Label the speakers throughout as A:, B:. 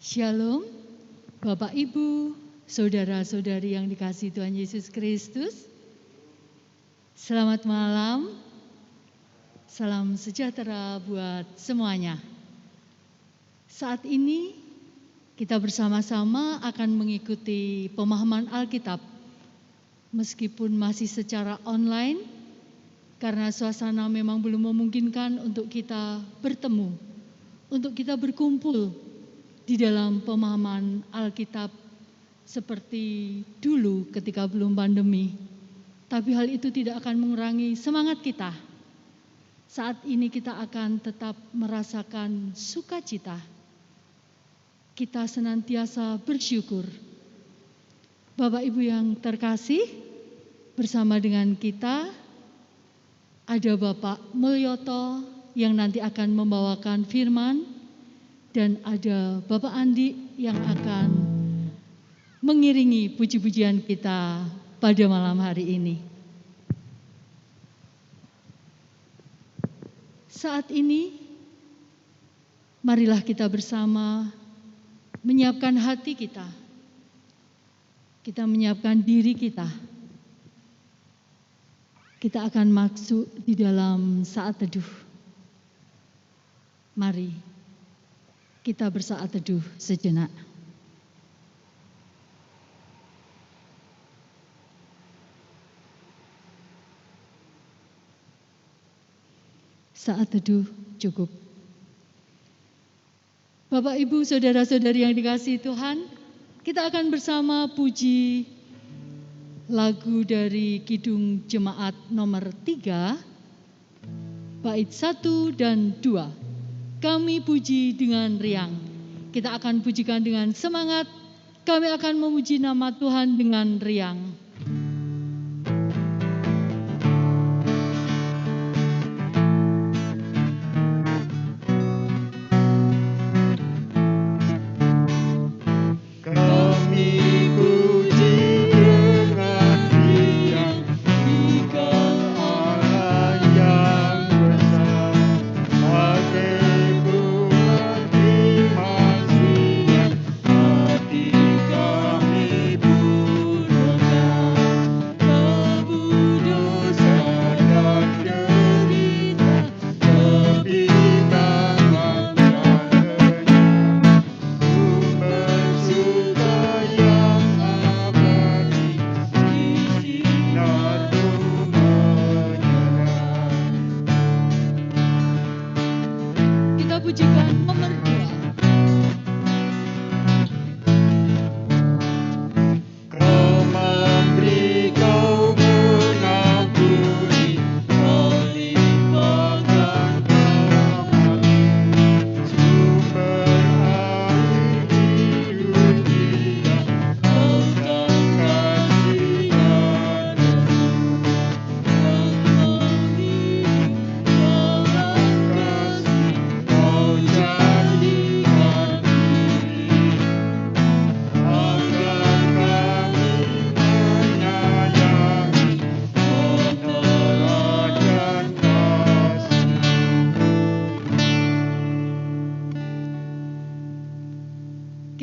A: Shalom, Bapak Ibu, saudara-saudari yang dikasihi Tuhan Yesus Kristus. Selamat malam, salam sejahtera buat semuanya. Saat ini kita bersama-sama akan mengikuti pemahaman Alkitab, meskipun masih secara online, karena suasana memang belum memungkinkan untuk kita bertemu, untuk kita berkumpul di dalam pemahaman Alkitab seperti dulu ketika belum pandemi. Tapi hal itu tidak akan mengurangi semangat kita. Saat ini kita akan tetap merasakan sukacita. Kita senantiasa bersyukur. Bapak Ibu yang terkasih, bersama dengan kita ada Bapak Mulyoto yang nanti akan membawakan firman, dan ada Bapak Andi yang akan mengiringi puji-pujian kita pada malam hari ini. Saat ini, marilah kita bersama menyiapkan hati kita. Kita menyiapkan diri kita. Kita akan masuk di dalam saat teduh. Mari kita bersaat teduh sejenak. Saat teduh cukup. Bapak, Ibu, saudara-saudari yang dikasihi Tuhan, kita akan bersama puji lagu dari Kidung Jemaat nomor 3, bait 1 dan 2. Kami puji dengan riang. Kita akan pujikan dengan semangat. Kami akan memuji nama Tuhan dengan riang.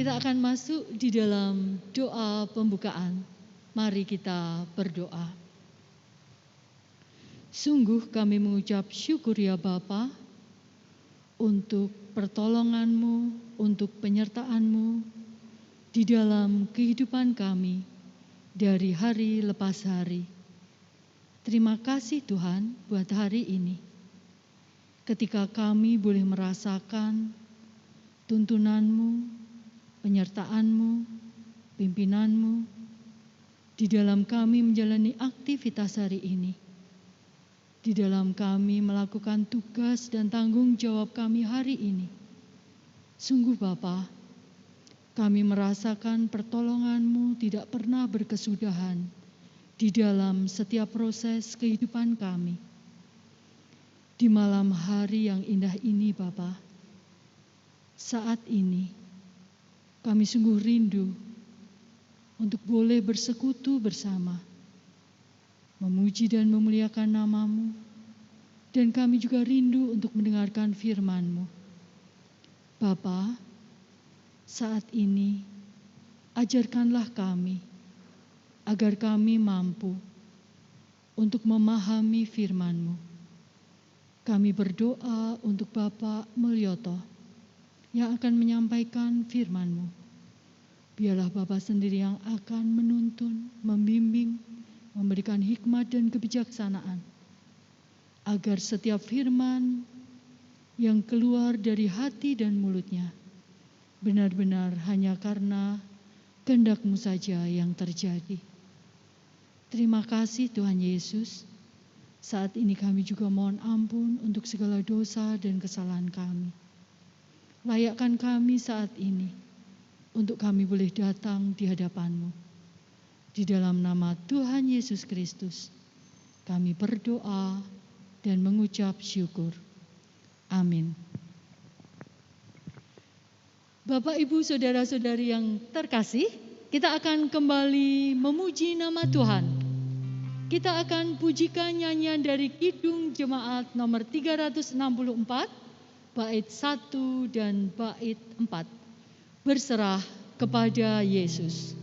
A: Kita akan masuk di dalam doa pembukaan. Mari kita berdoa. Sungguh kami mengucap syukur ya Bapa untuk pertolongan-Mu, untuk penyertaan-Mu di dalam kehidupan kami dari hari lepas hari. Terima kasih Tuhan buat hari ini. Ketika kami boleh merasakan tuntunan-Mu, penyertaan-Mu, pimpinan-Mu di dalam kami menjalani aktivitas hari ini, di dalam kami melakukan tugas dan tanggung jawab kami hari ini. Sungguh Bapa, kami merasakan pertolongan-Mu tidak pernah berkesudahan di dalam setiap proses kehidupan kami. Di malam hari yang indah ini Bapa, saat ini kami sungguh rindu untuk boleh bersekutu bersama, memuji dan memuliakan nama-Mu, dan kami juga rindu untuk mendengarkan firman-Mu. Bapa, Saat ini, ajarkanlah kami, agar kami mampu untuk memahami firman-Mu. Kami berdoa untuk Bapak Mulyoto yang akan menyampaikan firman-Mu. Biarlah Bapak sendiri yang akan menuntun, membimbing, memberikan hikmat dan kebijaksanaan, agar setiap firman yang keluar dari hati dan mulutnya benar-benar hanya karena kehendak-Mu saja yang terjadi. Terima kasih Tuhan Yesus. Saat ini kami juga mohon ampun untuk segala dosa dan kesalahan kami. Layakkan kami saat ini untuk kami boleh datang di hadapan-Mu. Di dalam nama Tuhan Yesus Kristus, kami berdoa dan mengucap syukur. Amin. Bapak, Ibu, Saudara-saudari yang terkasih, kita akan kembali memuji nama Tuhan. Kita akan pujikan nyanyian dari Kidung Jemaat nomor 364, bait 1 dan bait 4. Berserah kepada Yesus.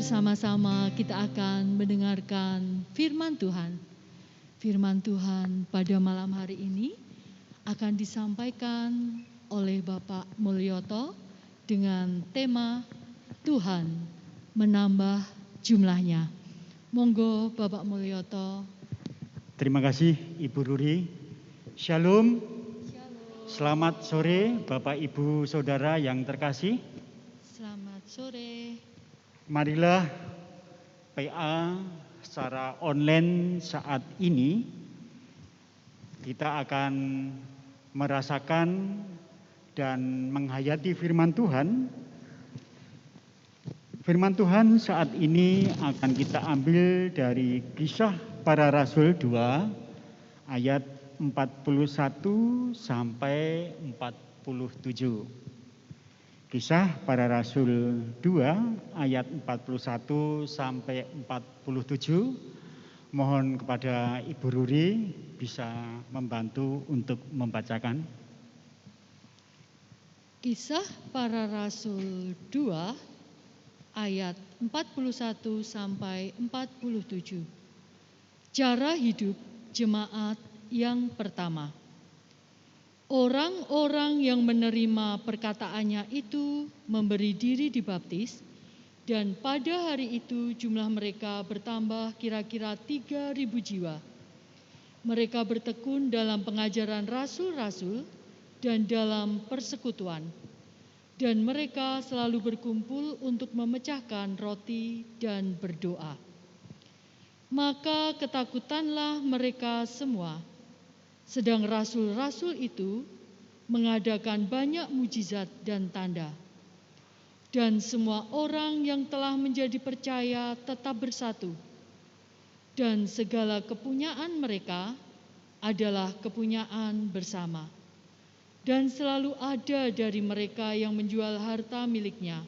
A: Bersama-sama kita akan mendengarkan firman Tuhan. Firman Tuhan pada malam hari ini akan disampaikan oleh Bapak Mulyoto dengan tema Tuhan menambah jumlahnya. Monggo Bapak Mulyoto.
B: Terima kasih Ibu Ruri. Shalom. Selamat sore Bapak Ibu Saudara yang terkasih.
A: Selamat sore.
B: Marilah PA secara online saat ini kita akan merasakan dan menghayati firman Tuhan. Firman Tuhan saat ini akan kita ambil dari Kisah Para Rasul 2 ayat 41 sampai 47. Kisah Para Rasul 2 ayat 41 sampai 47. Mohon kepada Ibu Ruri bisa membantu untuk membacakan.
A: Kisah Para Rasul 2 ayat 41 sampai 47. Cara hidup jemaat yang pertama. Orang-orang yang menerima perkataannya itu memberi diri dibaptis, dan pada hari itu jumlah mereka bertambah kira-kira 3.000 jiwa. Mereka bertekun dalam pengajaran rasul-rasul dan dalam persekutuan. Dan mereka selalu berkumpul untuk memecahkan roti dan berdoa. Maka ketakutanlah mereka semua. Sedang rasul-rasul itu mengadakan banyak mujizat dan tanda. Dan semua orang yang telah menjadi percaya tetap bersatu. Dan segala kepunyaan mereka adalah kepunyaan bersama. Dan selalu ada dari mereka yang menjual harta miliknya,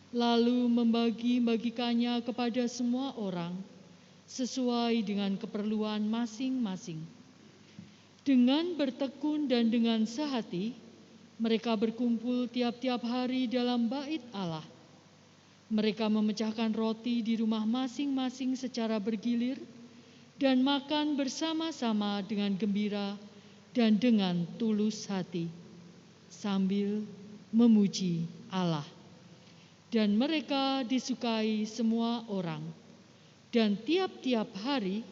A: lalu membagi-bagikannya kepada semua orang, sesuai dengan keperluan masing-masing. Dengan bertekun dan dengan sehati, mereka berkumpul tiap-tiap hari dalam bait Allah. Mereka memecahkan roti di rumah masing-masing secara bergilir dan makan bersama-sama dengan gembira dan dengan tulus hati, sambil memuji Allah. Dan mereka disukai semua orang. Dan tiap-tiap hari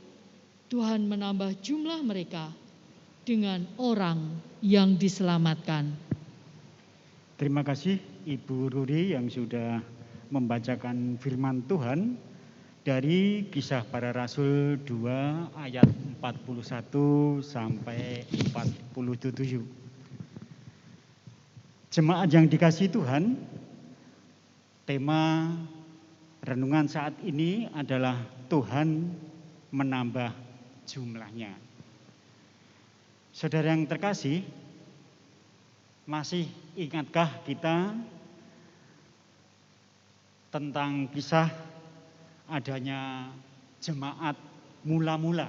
A: Tuhan menambah jumlah mereka dengan orang yang diselamatkan.
B: Terima kasih Ibu Ruri yang sudah membacakan firman Tuhan dari Kisah Para Rasul 2 ayat 41 sampai 47. Jemaat yang dikasihi Tuhan, tema renungan saat ini adalah Tuhan menambah jumlahnya. Saudara yang terkasih, masih ingatkah kita tentang kisah adanya jemaat mula-mula?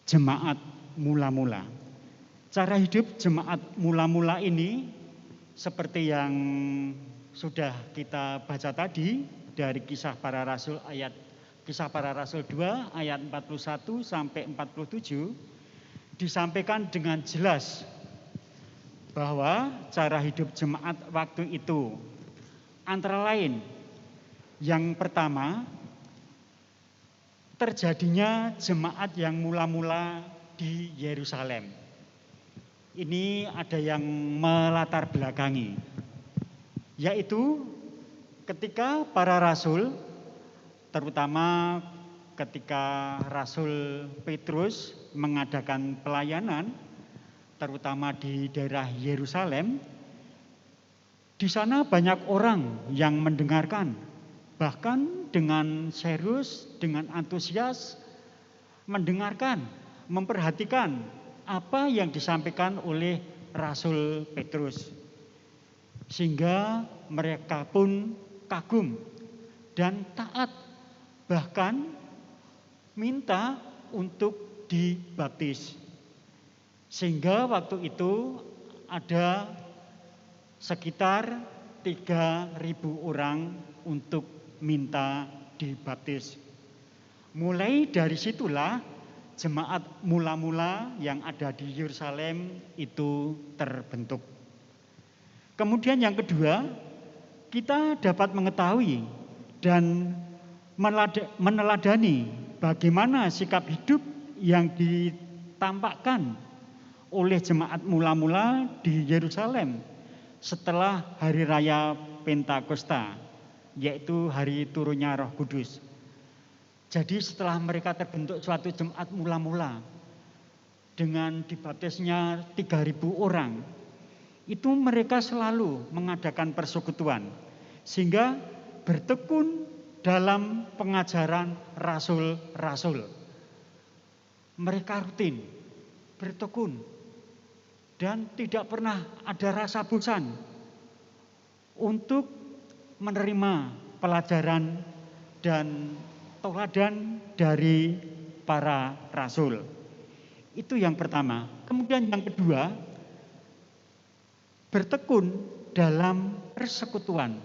B: Jemaat mula-mula. Cara hidup jemaat mula-mula ini seperti yang sudah kita baca tadi dari Kisah Para Rasul 2 ayat 41 sampai 47 disampaikan dengan jelas bahwa cara hidup jemaat waktu itu antara lain, yang pertama, terjadinya jemaat yang mula-mula di Yerusalem. Ini ada yang melatar belakangi, yaitu ketika para rasul, terutama ketika Rasul Petrus mengadakan pelayanan, terutama di daerah Yerusalem, di sana banyak orang yang mendengarkan, bahkan dengan serius, dengan antusias mendengarkan, memperhatikan apa yang disampaikan oleh Rasul Petrus. Sehingga mereka pun kagum dan taat, bahkan minta untuk dibaptis. Sehingga waktu itu ada sekitar 3.000 orang untuk minta dibaptis. Mulai dari situlah jemaat mula-mula yang ada di Yerusalem itu terbentuk. Kemudian yang kedua, kita dapat mengetahui dan meneladani bagaimana sikap hidup yang ditampakkan oleh jemaat mula-mula di Yerusalem setelah hari raya Pentakosta, yaitu hari turunnya Roh Kudus. Jadi setelah mereka terbentuk suatu jemaat mula-mula dengan dibaptisnya 3.000 orang, itu mereka selalu mengadakan persekutuan sehingga bertekun dalam pengajaran rasul-rasul. Mereka rutin bertekun dan tidak pernah ada rasa bosan untuk menerima pelajaran dan teladan dari para rasul. Itu yang pertama. Kemudian yang kedua, bertekun dalam persekutuan.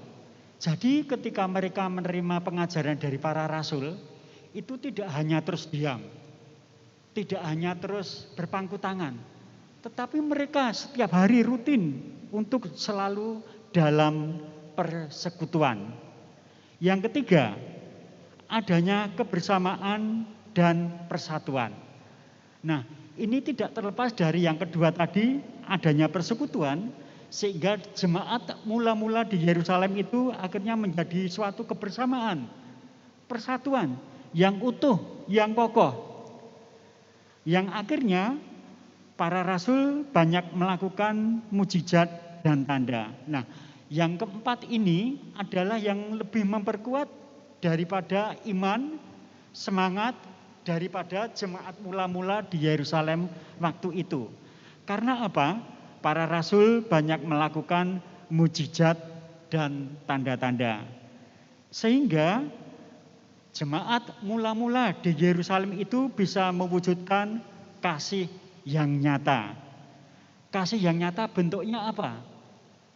B: Jadi ketika mereka menerima pengajaran dari para rasul, itu tidak hanya terus diam, tidak hanya terus berpangku tangan, tetapi mereka setiap hari rutin untuk selalu dalam persekutuan. Yang ketiga, adanya kebersamaan dan persatuan. Nah, ini tidak terlepas dari yang kedua tadi, adanya persekutuan, sehingga jemaat mula-mula di Yerusalem itu akhirnya menjadi suatu kebersamaan, persatuan yang utuh, yang kokoh. Yang akhirnya para rasul banyak melakukan mujizat dan tanda. Nah, yang keempat ini adalah yang lebih memperkuat daripada iman, semangat daripada jemaat mula-mula di Yerusalem waktu itu. Karena apa? Para rasul banyak melakukan mujizat dan tanda-tanda. Sehingga jemaat mula-mula di Yerusalem itu bisa mewujudkan kasih yang nyata. Kasih yang nyata bentuknya apa?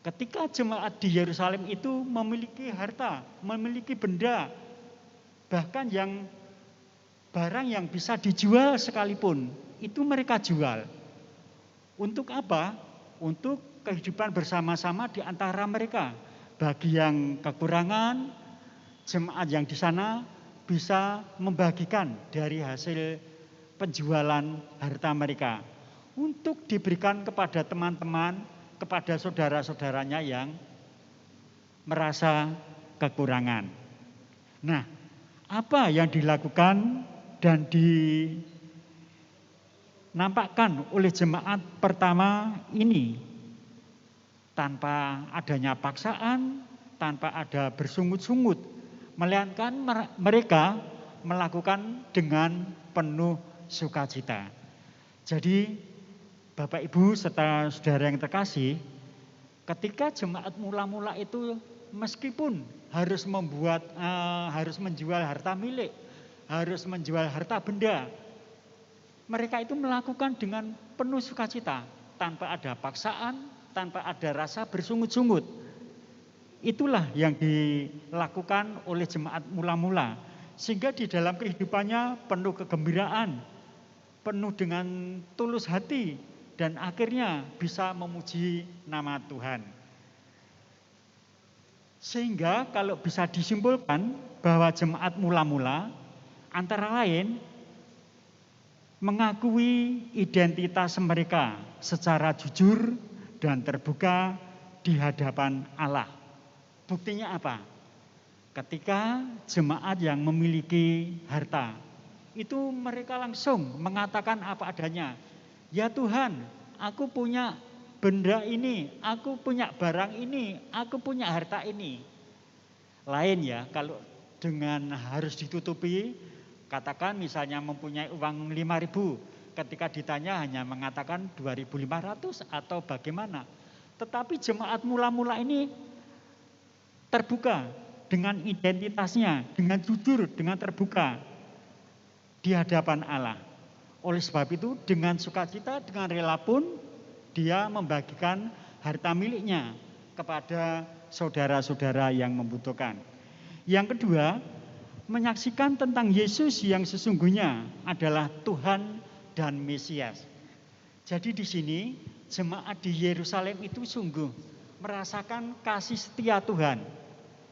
B: Ketika jemaat di Yerusalem itu memiliki harta, memiliki benda, bahkan yang barang yang bisa dijual sekalipun, itu mereka jual. Untuk apa? Untuk kehidupan bersama-sama di antara mereka. Bagi yang kekurangan, jemaat yang di sana bisa membagikan dari hasil penjualan harta mereka untuk diberikan kepada teman-teman, kepada saudara-saudaranya yang merasa kekurangan. Nah, apa yang dilakukan dan dinampakkan oleh jemaat pertama ini tanpa adanya paksaan, tanpa ada bersungut-sungut, melainkan mereka melakukan dengan penuh sukacita. Jadi Bapak Ibu serta saudara yang terkasih, ketika jemaat mula-mula itu meskipun harus menjual harta milik, harus menjual harta benda, mereka itu melakukan dengan penuh sukacita, tanpa ada paksaan, tanpa ada rasa bersungut-sungut. Itulah yang dilakukan oleh jemaat mula-mula, sehingga di dalam kehidupannya penuh kegembiraan, penuh dengan tulus hati, dan akhirnya bisa memuji nama Tuhan. Sehingga kalau bisa disimpulkan bahwa jemaat mula-mula antara lain mengakui identitas mereka secara jujur dan terbuka di hadapan Allah. Buktinya apa? Ketika jemaat yang memiliki harta, itu mereka langsung mengatakan apa adanya. Ya Tuhan, aku punya benda ini, aku punya barang ini, aku punya harta ini. Lain ya, kalau dengan harus ditutupi, katakan misalnya mempunyai uang 5.000, ketika ditanya hanya mengatakan 2.500 atau bagaimana. Tetapi jemaat mula-mula ini terbuka dengan identitasnya, dengan jujur, dengan terbuka di hadapan Allah. Oleh sebab itu dengan sukacita, dengan rela pun dia membagikan harta miliknya kepada saudara-saudara yang membutuhkan. Yang kedua, menyaksikan tentang Yesus yang sesungguhnya adalah Tuhan dan Mesias. Jadi di sini jemaat di Yerusalem itu sungguh merasakan kasih setia Tuhan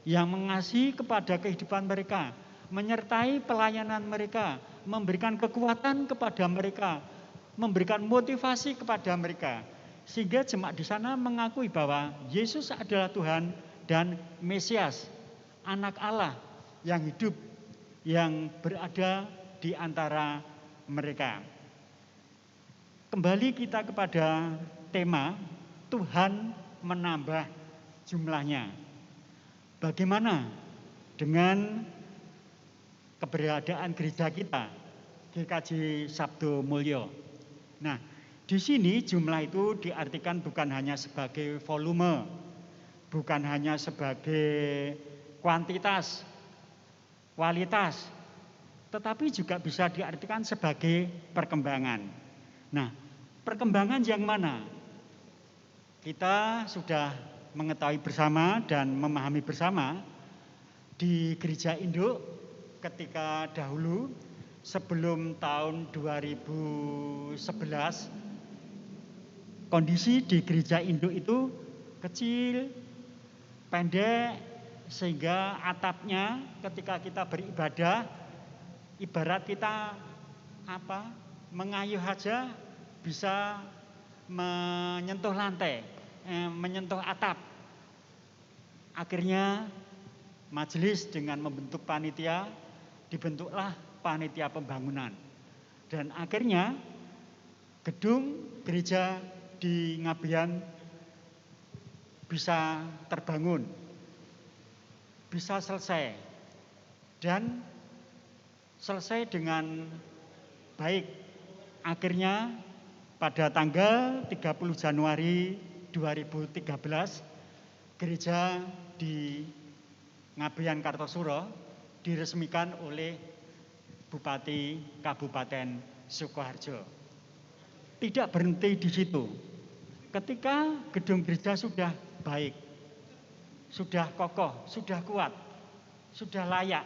B: yang mengasihi kepada kehidupan mereka, menyertai pelayanan mereka, memberikan kekuatan kepada mereka, memberikan motivasi kepada mereka. Sehingga jemaat di sana mengakui bahwa Yesus adalah Tuhan dan Mesias, anak Allah yang hidup, yang berada di antara mereka. Kembali kita kepada tema Tuhan menambah jumlahnya. Bagaimana dengan keberadaan gereja kita, GKJ Sabdo Mulyo? Nah, di sini jumlah itu diartikan bukan hanya sebagai volume, bukan hanya sebagai kuantitas, kualitas, tetapi juga bisa diartikan sebagai perkembangan. Nah, perkembangan yang mana? Kita sudah mengetahui bersama dan memahami bersama di gereja induk ketika dahulu sebelum tahun 2011 kondisi di gereja induk itu kecil, pendek, sehingga atapnya ketika kita beribadah ibarat kita mengayuh aja bisa menyentuh lantai, menyentuh atap. Akhirnya majelis dengan membentuk panitia, dibentuklah panitia pembangunan. Dan akhirnya gedung gereja di Ngabean bisa terbangun, bisa selesai, dan selesai dengan baik. Akhirnya pada tanggal 30 Januari 2013 gereja di Ngabean Kartosuro diresmikan oleh Bupati Kabupaten Sukoharjo. Tidak berhenti di situ. Ketika gedung gereja sudah baik, sudah kokoh, sudah kuat, sudah layak,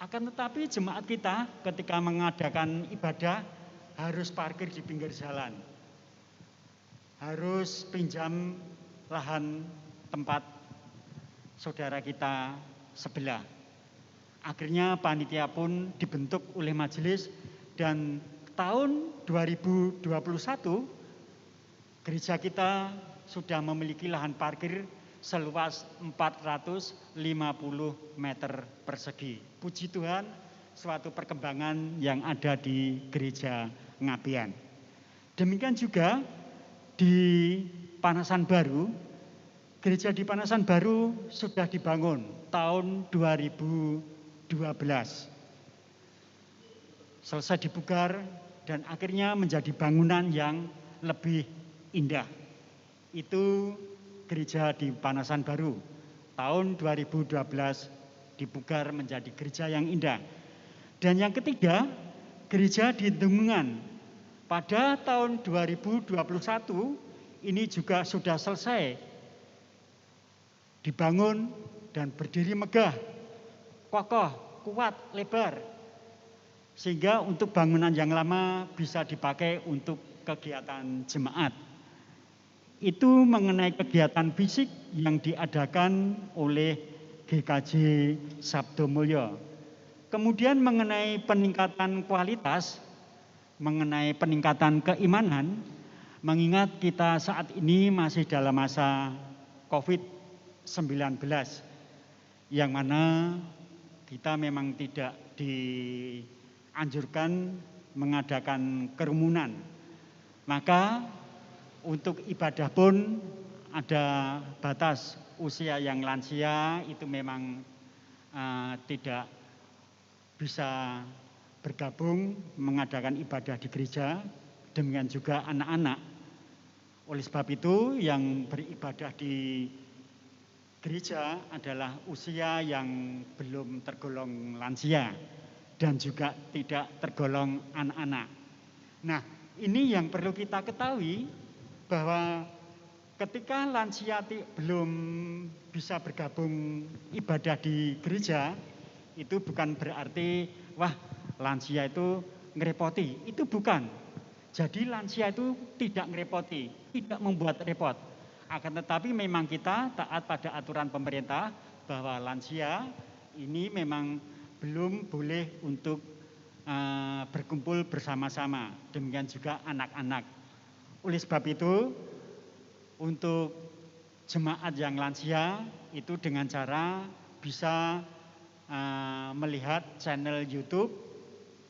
B: akan tetapi jemaat kita ketika mengadakan ibadah harus parkir di pinggir jalan, harus pinjam lahan tempat saudara kita sebelah. Akhirnya panitia pun dibentuk oleh majelis dan tahun 2021 gereja kita sudah memiliki lahan parkir seluas 450 meter persegi. Puji Tuhan, suatu perkembangan yang ada di gereja Ngabean. Demikian juga di Panasan Baru, gereja di Panasan Baru sudah dibangun tahun 2012. Selesai dipugar dan akhirnya menjadi bangunan yang lebih indah. Itu gereja di Panasan Baru tahun 2012 dipugar menjadi gereja yang indah. Dan yang ketiga, gereja di Dengungan pada tahun 2021 ini juga sudah selesai dibangun dan berdiri megah, kokoh, kuat, lebar, sehingga untuk bangunan yang lama bisa dipakai untuk kegiatan jemaat. Itu mengenai kegiatan fisik yang diadakan oleh GKJ Sabdo Mulyo. Kemudian mengenai peningkatan kualitas, mengenai peningkatan keimanan, mengingat kita saat ini masih dalam masa COVID-19, yang mana kita memang tidak dianjurkan mengadakan kerumunan. Maka untuk ibadah pun ada batas usia yang lansia itu memang tidak bisa bergabung mengadakan ibadah di gereja, demikian juga anak-anak. Oleh sebab itu yang beribadah di gereja adalah usia yang belum tergolong lansia dan juga tidak tergolong anak-anak. Nah, ini yang perlu kita ketahui bahwa ketika lansia belum bisa bergabung ibadah di gereja, itu bukan berarti wah lansia itu ngerepoti, itu bukan. Jadi lansia itu tidak ngerepoti, tidak membuat repot. Akan tetapi memang kita taat pada aturan pemerintah bahwa lansia ini memang belum boleh untuk berkumpul bersama-sama. Demikian juga anak-anak. Oleh sebab itu, untuk jemaat yang lansia itu dengan cara bisa melihat channel YouTube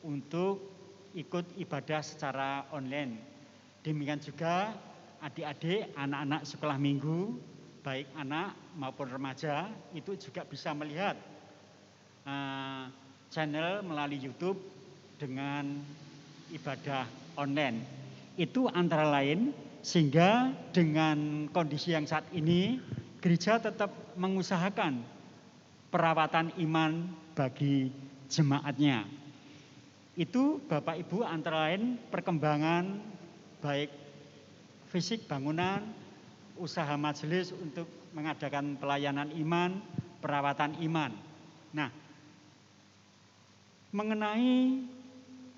B: untuk ikut ibadah secara online. Demikian juga adik-adik, anak-anak sekolah minggu, baik anak maupun remaja, itu juga bisa melihat channel melalui YouTube dengan ibadah online. Itu antara lain, sehingga dengan kondisi yang saat ini gereja tetap mengusahakan perawatan iman bagi jemaatnya. Itu Bapak Ibu antara lain perkembangan baik fisik bangunan, usaha majelis untuk mengadakan pelayanan iman, perawatan iman. Nah, mengenai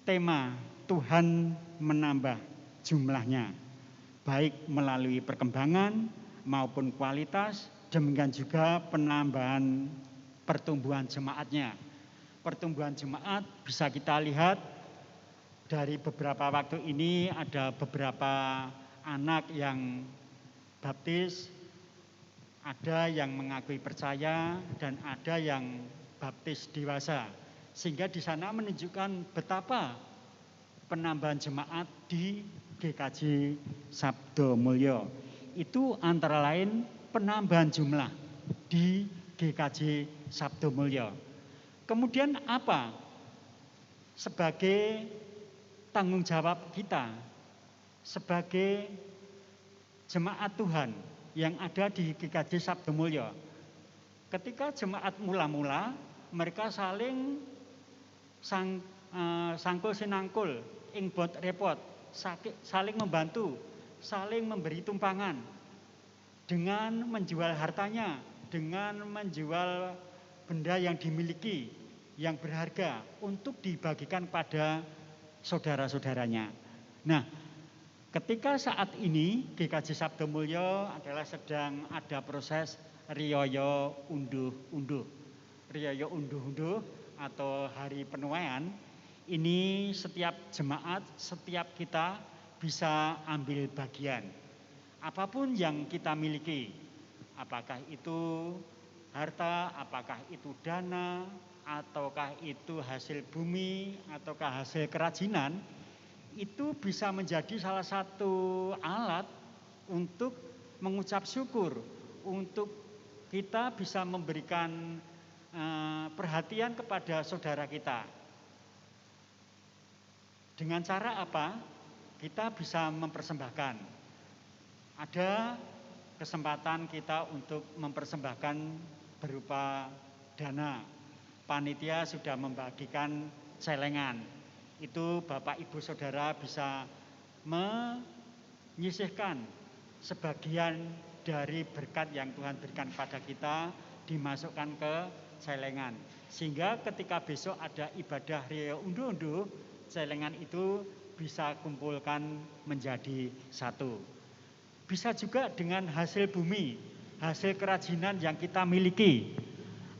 B: tema Tuhan menambah jumlahnya, baik melalui perkembangan maupun kualitas, demikian juga penambahan pertumbuhan jemaatnya. Pertumbuhan jemaat bisa kita lihat dari beberapa waktu ini ada beberapa anak yang baptis, ada yang mengakui percaya dan ada yang baptis dewasa. Sehingga di sana menunjukkan betapa penambahan jemaat di GKJ Sabdo Mulyo. Itu antara lain penambahan jumlah di GKJ Sabdo Mulyo. Kemudian apa sebagai tanggung jawab kita sebagai jemaat Tuhan yang ada di GKJ Sabdo Mulyo? Ketika jemaat mula-mula, mereka saling sangkul sinangkul, ingbot repot, saling membantu, saling memberi tumpangan dengan menjual hartanya, dengan menjual benda yang dimiliki yang berharga untuk dibagikan pada saudara-saudaranya. Nah, ketika saat ini GKJ Sabdo Mulyo adalah sedang ada proses riyoyo unduh-unduh. Riyoyo unduh-unduh atau hari penuaian, ini setiap jemaat, setiap kita bisa ambil bagian. Apapun yang kita miliki, apakah itu harta, apakah itu dana, ataukah itu hasil bumi, ataukah hasil kerajinan, itu bisa menjadi salah satu alat untuk mengucap syukur, untuk kita bisa memberikan perhatian kepada saudara kita. Dengan cara apa? Kita bisa mempersembahkan. Ada kesempatan kita untuk mempersembahkan berupa dana. Panitia sudah membagikan celengan. Itu Bapak Ibu Saudara bisa menyisihkan sebagian dari berkat yang Tuhan berikan pada kita, dimasukkan ke celengan. Sehingga ketika besok ada ibadah riyo unduh-unduh, celengan itu bisa kumpulkan menjadi satu. Bisa juga dengan hasil bumi, hasil kerajinan yang kita miliki.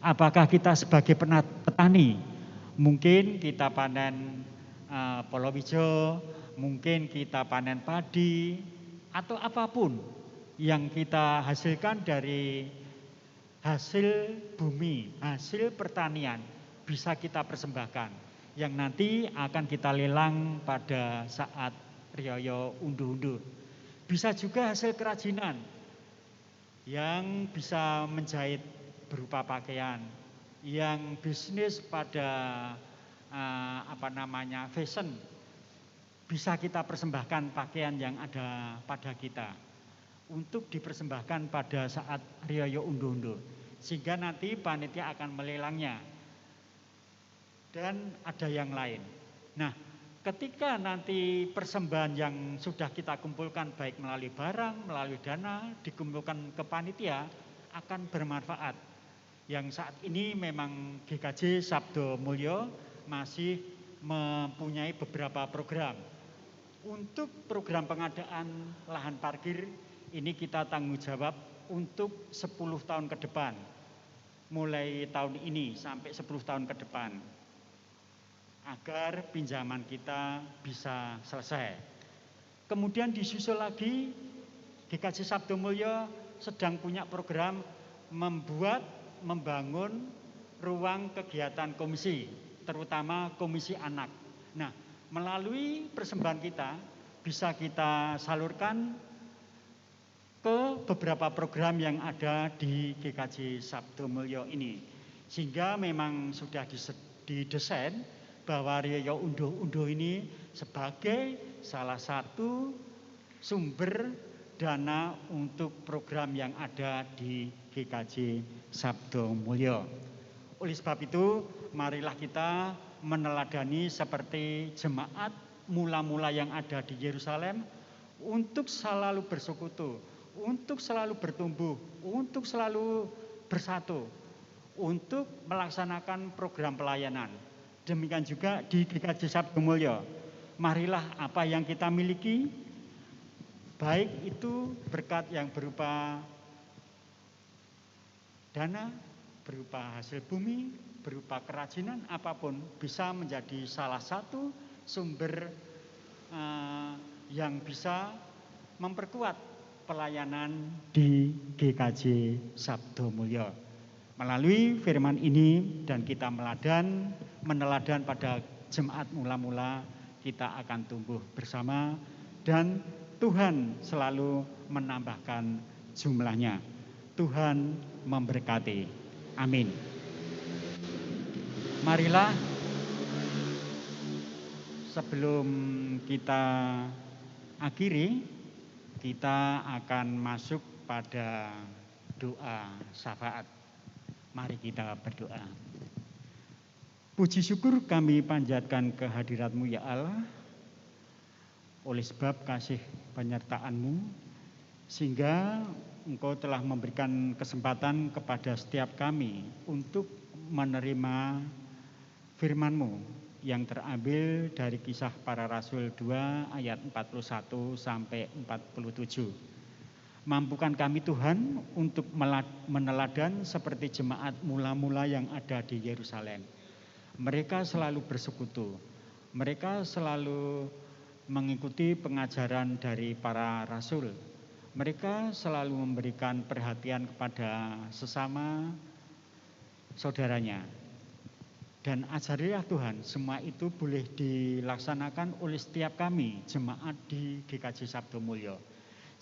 B: Apakah kita sebagai petani, mungkin kita panen palawija, mungkin kita panen padi, atau apapun yang kita hasilkan dari hasil bumi, hasil pertanian, bisa kita persembahkan, yang nanti akan kita lelang pada saat riyoyo unduh-unduh. Bisa juga hasil kerajinan yang bisa menjahit berupa pakaian, yang bisnis pada fashion, bisa kita persembahkan pakaian yang ada pada kita untuk dipersembahkan pada saat riyoyo unduh-unduh, sehingga nanti panitia akan melelangnya. Dan ada yang lain. Nah, ketika nanti persembahan yang sudah kita kumpulkan baik melalui barang, melalui dana, dikumpulkan ke panitia, akan bermanfaat. Yang saat ini memang GKJ Sabdo Mulyo masih mempunyai beberapa program. Untuk program pengadaan lahan parkir, ini kita tanggung jawab untuk 10 tahun ke depan. Mulai tahun ini sampai 10 tahun ke depan. Agar pinjaman kita bisa selesai. Kemudian disusul lagi GKJ Sabdo Mulyo sedang punya program membangun ruang kegiatan komisi, terutama komisi anak. Nah, melalui persembahan kita bisa kita salurkan ke beberapa program yang ada di GKJ Sabdo Mulyo ini. Sehingga memang sudah didesain bahwa riyoyo unduh-unduh ini sebagai salah satu sumber dana untuk program yang ada di GKJ Sabdo Mulyo. Oleh sebab itu, marilah kita meneladani seperti jemaat mula-mula yang ada di Yerusalem untuk selalu bersekutu, untuk selalu bertumbuh, untuk selalu bersatu, untuk melaksanakan program pelayanan. Demikian juga di GKJ Sabdo Mulyo. Marilah apa yang kita miliki, baik itu berkat yang berupa dana, berupa hasil bumi, berupa kerajinan, apapun bisa menjadi salah satu sumber yang bisa memperkuat pelayanan di GKJ Sabdo Mulyo. Melalui firman ini dan kita meneladan pada jemaat mula-mula, kita akan tumbuh bersama dan Tuhan selalu menambahkan jumlahnya. Tuhan memberkati. Amin. Marilah sebelum kita akhiri, kita akan masuk pada doa syafaat. Mari kita berdoa. Puji syukur kami panjatkan kehadirat-Mu ya Allah, oleh sebab kasih penyertaan-Mu, sehingga Engkau telah memberikan kesempatan kepada setiap kami untuk menerima firman-Mu yang terambil dari Kisah Para Rasul 2 ayat 41 sampai 47. Mampukan kami Tuhan untuk meneladan seperti jemaat mula-mula yang ada di Yerusalem. Mereka selalu bersekutu, mereka selalu mengikuti pengajaran dari para rasul. Mereka selalu memberikan perhatian kepada sesama saudaranya. Dan ajarilah Tuhan, semua itu boleh dilaksanakan oleh setiap kami, jemaat di GKJ Sabdo Mulyo.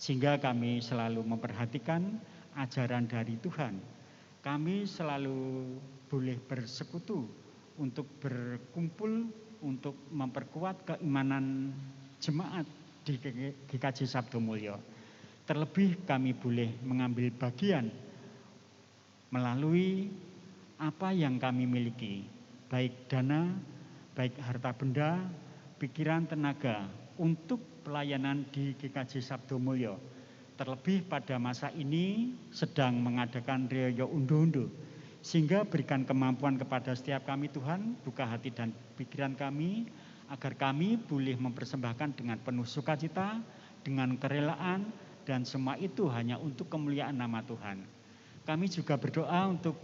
B: Sehingga kami selalu memperhatikan ajaran dari Tuhan. Kami selalu boleh bersekutu untuk berkumpul, untuk memperkuat keimanan jemaat di GKJ Sabdo Mulyo. Terlebih kami boleh mengambil bagian melalui apa yang kami miliki, baik dana, baik harta benda, pikiran, tenaga, untuk pelayanan di GKJ Sabdo Mulyo. Terlebih pada masa ini sedang mengadakan Rioyo Undo-Undo, sehingga berikan kemampuan kepada setiap kami Tuhan, buka hati dan pikiran kami, agar kami boleh mempersembahkan dengan penuh sukacita, dengan kerelaan, dan semua itu hanya untuk kemuliaan nama Tuhan. Kami juga berdoa untuk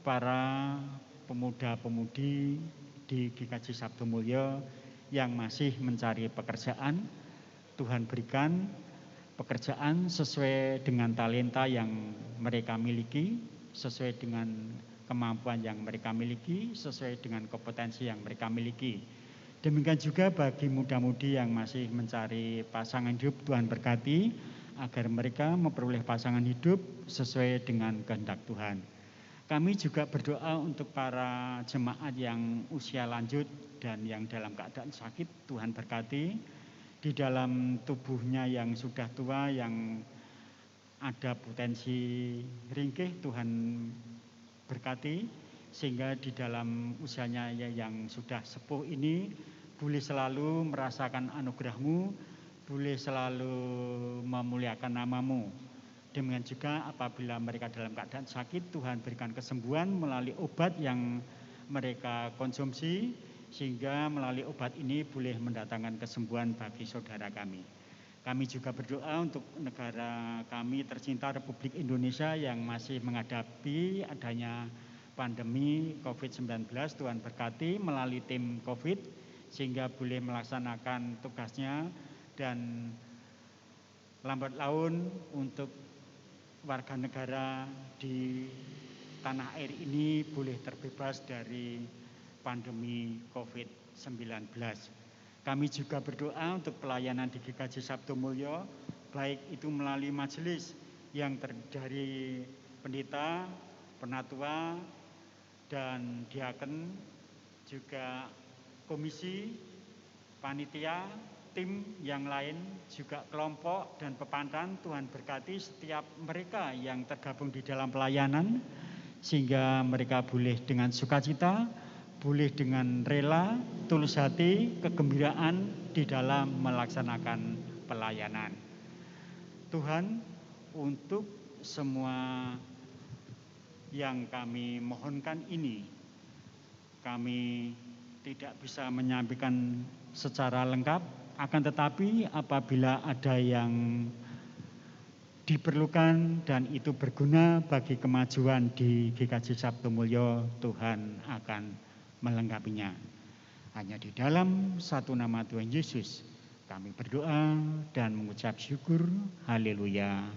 B: para pemuda-pemudi di GKJ Sabdo Mulyo yang masih mencari pekerjaan. Tuhan berikan pekerjaan sesuai dengan talenta yang mereka miliki, sesuai dengan kemampuan yang mereka miliki, sesuai dengan kompetensi yang mereka miliki. Demikian juga bagi muda-mudi yang masih mencari pasangan hidup, Tuhan berkati agar mereka memperoleh pasangan hidup sesuai dengan kehendak Tuhan. Kami juga berdoa untuk para jemaat yang usia lanjut dan yang dalam keadaan sakit, Tuhan berkati. Di dalam tubuhnya yang sudah tua, yang ada potensi ringkih, Tuhan berkati. Sehingga di dalam usianya yang sudah sepuh ini, boleh selalu merasakan anugerah-Mu, boleh selalu memuliakan nama-Mu. Demikian juga apabila mereka dalam keadaan sakit, Tuhan berikan kesembuhan melalui obat yang mereka konsumsi, sehingga melalui obat ini boleh mendatangkan kesembuhan bagi saudara kami. Kami juga berdoa untuk negara kami tercinta Republik Indonesia yang masih menghadapi adanya pandemi COVID-19. Tuhan berkati melalui tim COVID sehingga boleh melaksanakan tugasnya, dan lambat laun untuk warga negara di tanah air ini boleh terbebas dari pandemi COVID-19. Kami juga berdoa untuk pelayanan di GKJ Sabdo Mulyo, baik itu melalui majelis yang terdiri pendeta, penatua, dan diaken, juga komisi, panitia, tim yang lain, juga kelompok dan pepantan. Tuhan berkati setiap mereka yang tergabung di dalam pelayanan, sehingga mereka boleh dengan sukacita, boleh dengan rela, tulus hati, kegembiraan di dalam melaksanakan pelayanan. Tuhan, untuk semua yang kami mohonkan ini, kami tidak bisa menyampaikan secara lengkap, akan tetapi apabila ada yang diperlukan dan itu berguna bagi kemajuan di GKJ Sabtu Mulyo, Tuhan akan melengkapinya. Hanya di dalam satu nama Tuhan Yesus kami berdoa dan mengucap syukur. Haleluya.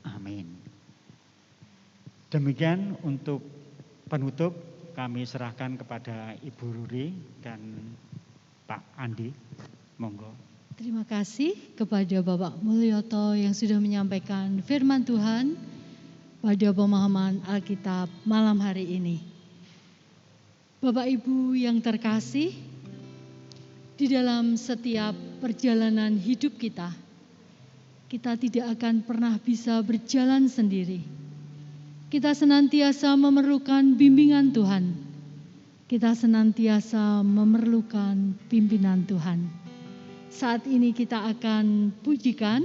B: Amin. Demikian untuk penutup kami serahkan kepada Ibu Ruri dan Pak Andi. Monggo.
A: Terima kasih kepada Bapak Mulyoto yang sudah menyampaikan firman Tuhan pada pemahaman Alkitab malam hari ini. Bapak Ibu yang terkasih, di dalam setiap perjalanan hidup kita tidak akan pernah bisa berjalan sendiri. Kita senantiasa memerlukan bimbingan Tuhan. Kita senantiasa memerlukan pimpinan Tuhan. Saat ini kita akan pujikan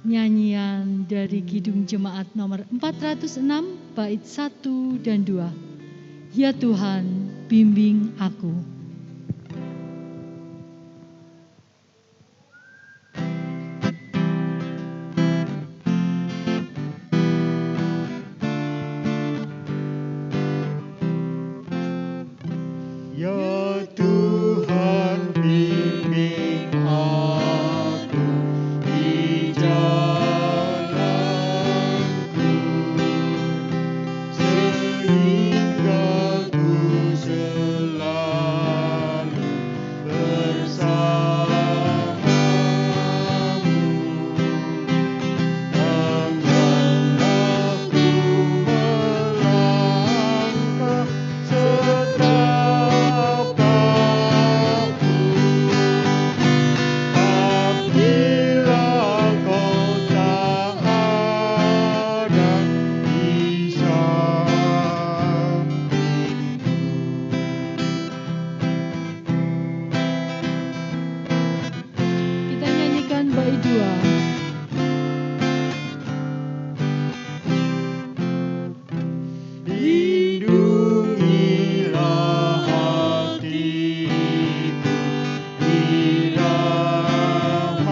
A: nyanyian dari Kidung Jemaat nomor 406 bait 1 dan 2. Ya Tuhan, bimbing aku.
B: Ya Tuhan, bimbing aku di jalanku, sehingga ku selalu bersamamu. Janganlah ku melangkah setapak apabila kau tak ada di sampingku.
A: Kita nyanyikan bait 2.
B: Lindungilah hatiku di rahmat-Mu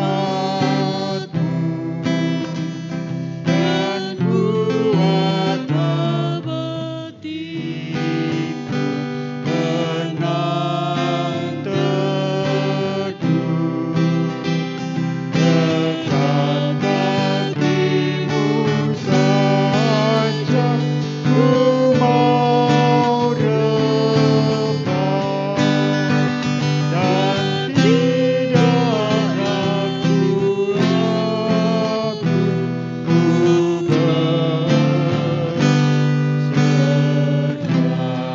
B: dan buatlah batinku tenang teduh dekat kaki-Mu saja. Ku mau dekat dan tidak ragu-ragu, ku berserah.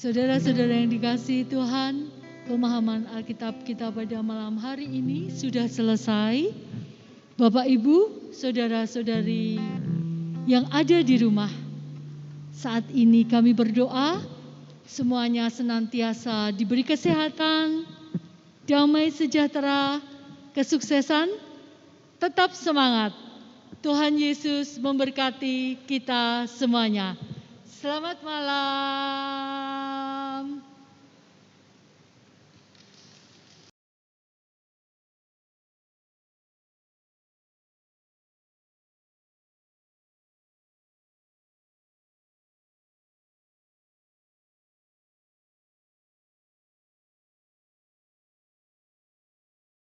A: Saudara-saudara yang dikasihi Tuhan, pemahaman Alkitab kita pada malam hari ini sudah selesai. Bapak, Ibu, saudara-saudari yang ada di rumah, saat ini kami berdoa semuanya senantiasa diberi kesehatan, damai sejahtera, kesuksesan, tetap semangat. Tuhan Yesus memberkati kita semuanya. Selamat malam.